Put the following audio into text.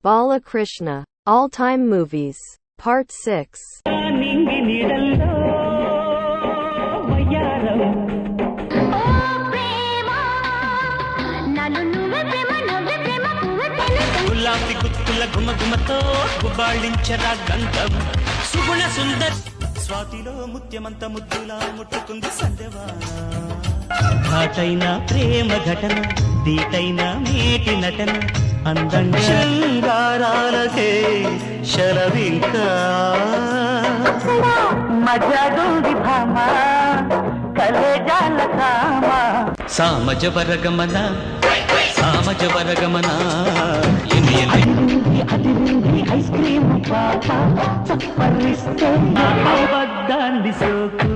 Balakrishna, All-Time Movies, Part 6. గులాబీ గుత్తుల గుమగుమతో గుబాళించరా గంధం సుగుణ సుందర్ స్వాతిలో ముత్యమంత ముద్దులా ముట్టుకుంది సంధ్యవాన ఘాటైన ప్రేమ ఘటన దీటైన మేటి నటన అందంగా శృంగారాలకే శరవింకా మజాగుంది భామ కలేజాల కామ సామజ వరగమన సామజ వరగమన ఐస్ క్రీమ్ పాప చప్పరిస్తే అబద్ధాన్ని సోకు